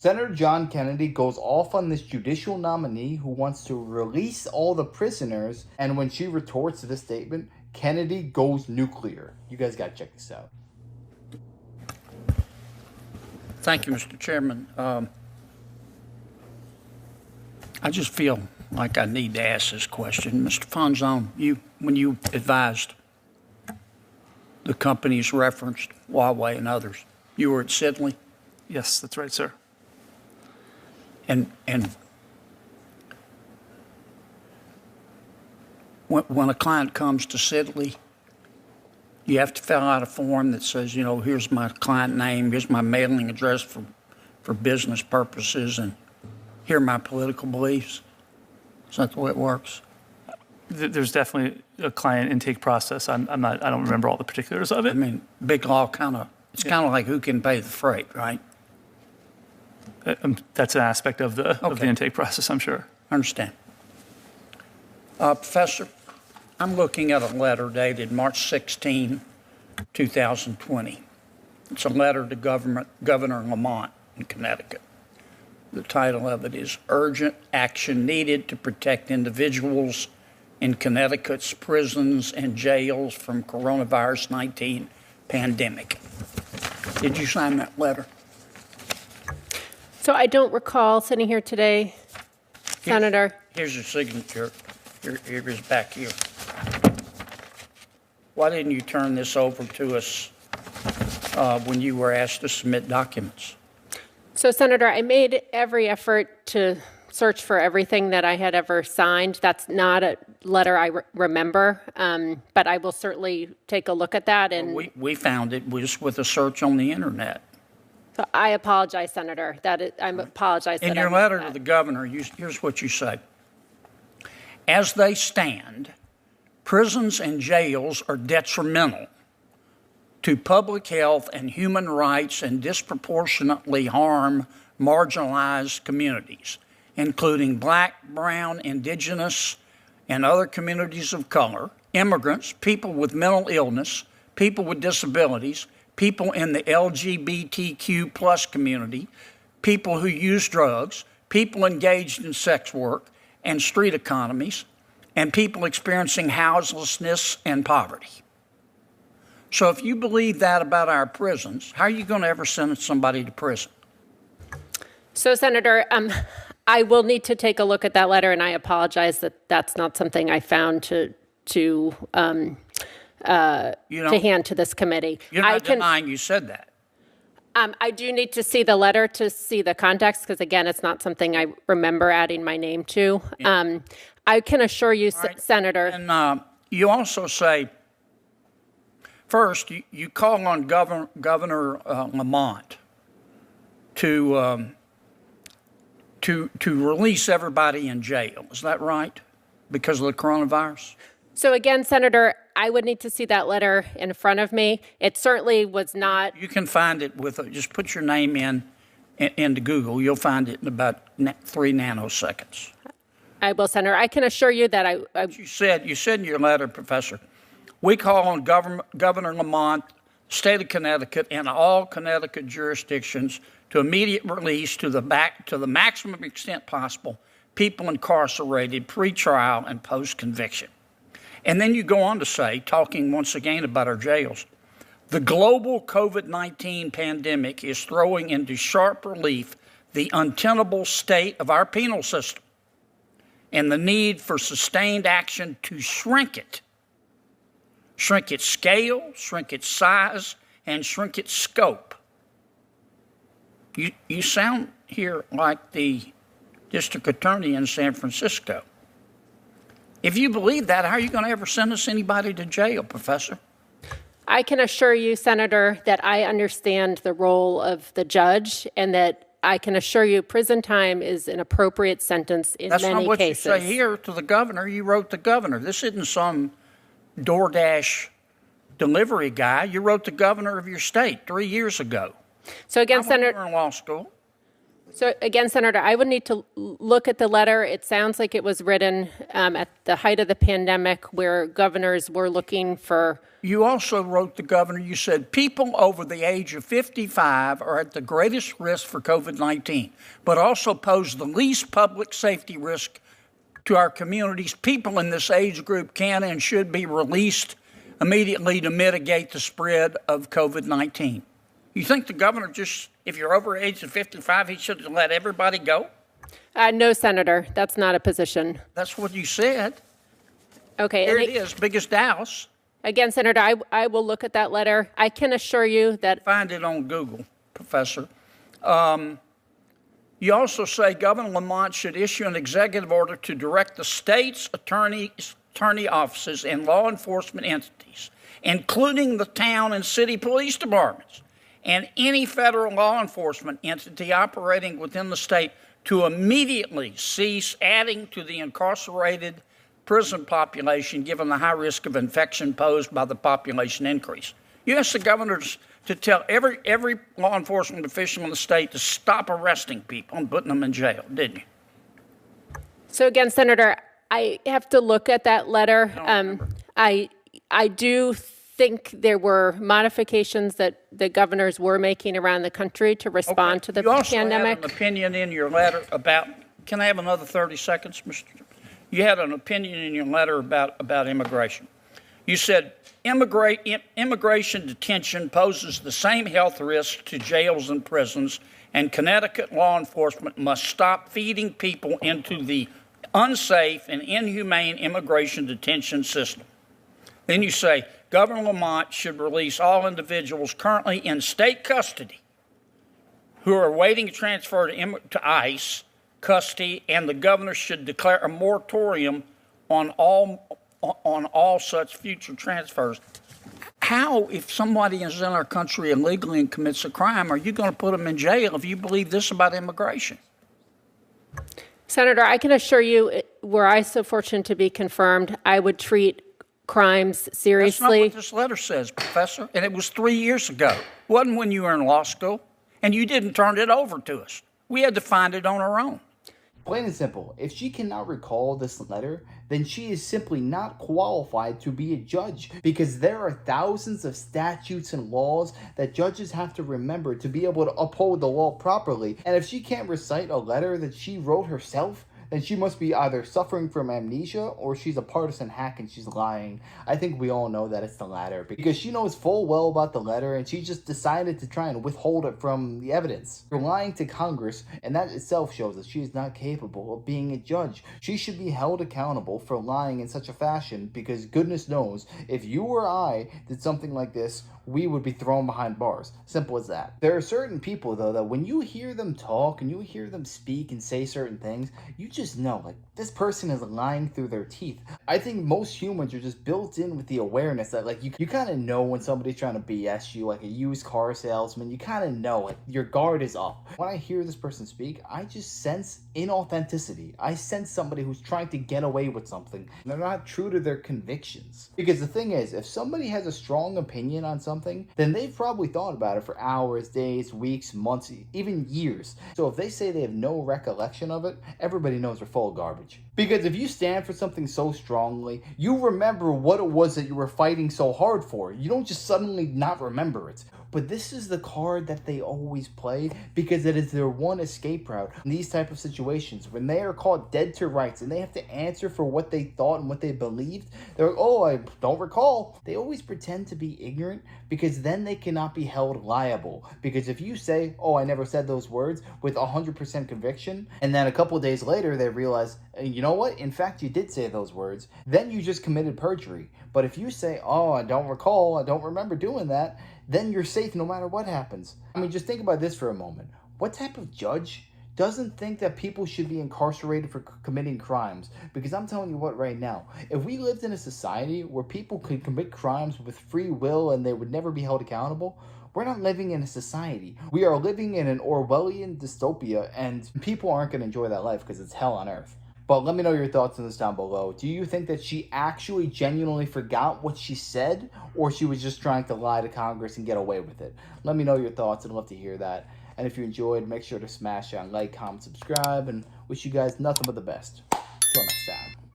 Senator John Kennedy goes off on this judicial nominee who wants to release all the prisoners, and when she retorts to this statement, Kennedy goes nuclear. You guys gotta check this out. Thank you, Mr. Chairman. I just feel like I need to ask this question. Mr. Fonzone, when you advised the companies referenced, Huawei and others, you were at Sidley? Yes, that's right, sir. And when a client comes to Sidley, you have to fill out a form that says, here's my client name, here's my mailing address for business purposes, and here are my political beliefs. Is that the way it works? There's definitely a client intake process. I don't remember all the particulars of it. I mean, big law it's kind of like who can pay the freight, right? That's an aspect of the intake process, I'm sure. I understand. Professor, I'm looking at a letter dated March 16, 2020. It's a letter to Governor Lamont in Connecticut. The title of it is Urgent Action Needed to Protect Individuals in Connecticut's Prisons and Jails from Coronavirus 19 Pandemic. Did you sign that letter? So I don't recall sitting here today, Senator. Here's your signature. Here is back here. Why didn't you turn this over to us when you were asked to submit documents? So, Senator, I made every effort to search for everything that I had ever signed. That's not a letter I remember, but I will certainly take a look at that. And we found it just with a search on the internet. So I apologize, Senator. I apologize. In your letter to the governor, here's what you say. As they stand, prisons and jails are detrimental to public health and human rights and disproportionately harm marginalized communities, including Black, Brown, Indigenous, and other communities of color, immigrants, people with mental illness, people with disabilities, people in the LGBTQ plus community, people who use drugs, people engaged in sex work and street economies, and people experiencing houselessness and poverty. So if you believe that about our prisons, how are you going to ever send somebody to prison? So, Senator, I will need to take a look at that letter, and I apologize that that's not something I found to hand to this committee. You're not denying you said that. I do need to see the letter to see the context, because again, it's not something I remember adding my name to. Yeah. I can assure you, right. Senator. And you also say, first, you call on Governor Lamont to release everybody in jail. Is that right? Because of the coronavirus? So again, Senator, I would need to see that letter in front of me. It certainly was not. You can find it just put your name into Google. You'll find it in about 3 nanoseconds. I will, Senator. I can assure you that You said in your letter, Professor, we call on Governor Lamont, state of Connecticut, and all Connecticut jurisdictions to immediate release to the maximum extent possible people incarcerated pre-trial and post-conviction. And then you go on to say, talking once again about our jails, the global COVID-19 pandemic is throwing into sharp relief the untenable state of our penal system and the need for sustained action to shrink its scale, shrink its size, and shrink its scope. You sound here like the district attorney in San Francisco. If you believe that, how are you going to ever send us anybody to jail, Professor? I can assure you, Senator, that I understand the role of the judge, and that I can assure you prison time is an appropriate sentence in many cases. That's not what you say here to the governor. You wrote the governor. This isn't some DoorDash delivery guy. You wrote the governor of your state 3 years ago. So again, Senator, you were in law school. So again, Senator, I would need to look at the letter. It sounds like it was written at the height of the pandemic where governors were looking for. You also wrote the governor, you said, people over the age of 55 are at the greatest risk for COVID-19, but also pose the least public safety risk to our communities. People in this age group can and should be released immediately to mitigate the spread of COVID-19. You think the governor just, if you're over the age of 55, he should let everybody go? No, Senator, that's not a position. That's what you said. Okay. Here it is, biggest house. Again, Senator, I will look at that letter. I can assure you that. Find it on Google, Professor. You also say Governor Lamont should issue an executive order to direct the state's attorney offices and law enforcement entities, including the town and city police departments, and any federal law enforcement entity operating within the state to immediately cease adding to the incarcerated prison population given the high risk of infection posed by the population increase. You asked the governors to tell every law enforcement official in the state to stop arresting people and putting them in jail, didn't you? So again, Senator, I have to look at that letter. I do think there were modifications that the governors were making around the country to respond to the pandemic. You also had an opinion in your letter about, can I have another 30 seconds, Mr. You had an opinion in your letter about immigration. You said immigration detention poses the same health risk to jails and prisons, and Connecticut law enforcement must stop feeding people into the unsafe and inhumane immigration detention system. Then you say Governor Lamont should release all individuals currently in state custody who are waiting transfer to ICE custody, and the governor should declare a moratorium on all such future transfers. How, if somebody is in our country illegally and commits a crime, are you going to put them in jail if you believe this about immigration? Senator, I can assure you, were I so fortunate to be confirmed, I would treat crimes seriously. That's not what this letter says, Professor, and it was 3 years ago. It wasn't when you were in law school, and you didn't turn it over to us. We had to find it on our own. Plain and simple, if she cannot recall this letter, then she is simply not qualified to be a judge, because there are thousands of statutes and laws that judges have to remember to be able to uphold the law properly. And if she can't recite a letter that she wrote herself, then she must be either suffering from amnesia or she's a partisan hack and she's lying. I think we all know that it's the latter, because she knows full well about the letter and she just decided to try and withhold it from the evidence. You're lying to Congress, and that itself shows that she is not capable of being a judge. She should be held accountable for lying in such a fashion, because goodness knows, if you or I did something like this, we would be thrown behind bars. Simple as that. There are certain people, though, that when you hear them talk and you hear them speak and say certain things, you just know, like, this person is lying through their teeth. I think most humans are just built in with the awareness that, like, you kind of know when somebody's trying to BS you, like a used car salesman. You kind of know, like, your guard is up. When I hear this person speak, I just sense inauthenticity. I sense somebody who's trying to get away with something. They're not true to their convictions. Because the thing is, if somebody has a strong opinion on something, then they've probably thought about it for hours, days, weeks, months, even years. So if they say they have no recollection of it, everybody knows they're full of garbage. Because if you stand for something so strongly, you remember what it was that you were fighting so hard for. You don't just suddenly not remember it. But this is the card that they always play, because it is their one escape route in these type of situations. When they are caught dead to rights and they have to answer for what they thought and what they believed, they're like, oh, I don't recall. They always pretend to be ignorant, because then they cannot be held liable. Because if you say, oh, I never said those words with 100% conviction, and then a couple of days later they realize, you know what, in fact you did say those words, then you just committed perjury. But if you say, oh, I don't recall, I don't remember doing that, then you're safe no matter what happens. I mean, just think about this for a moment. What type of judge doesn't think that people should be incarcerated for committing crimes? Because I'm telling you what right now, if we lived in a society where people could commit crimes with free will and they would never be held accountable, we're not living in a society. We are living in an Orwellian dystopia, and people aren't going to enjoy that life because it's hell on earth. But let me know your thoughts on this down below. Do you think that she actually genuinely forgot what she said, or she was just trying to lie to Congress and get away with it? Let me know your thoughts. I'd love to hear that. And if you enjoyed, make sure to smash on like, comment, subscribe, and wish you guys nothing but the best.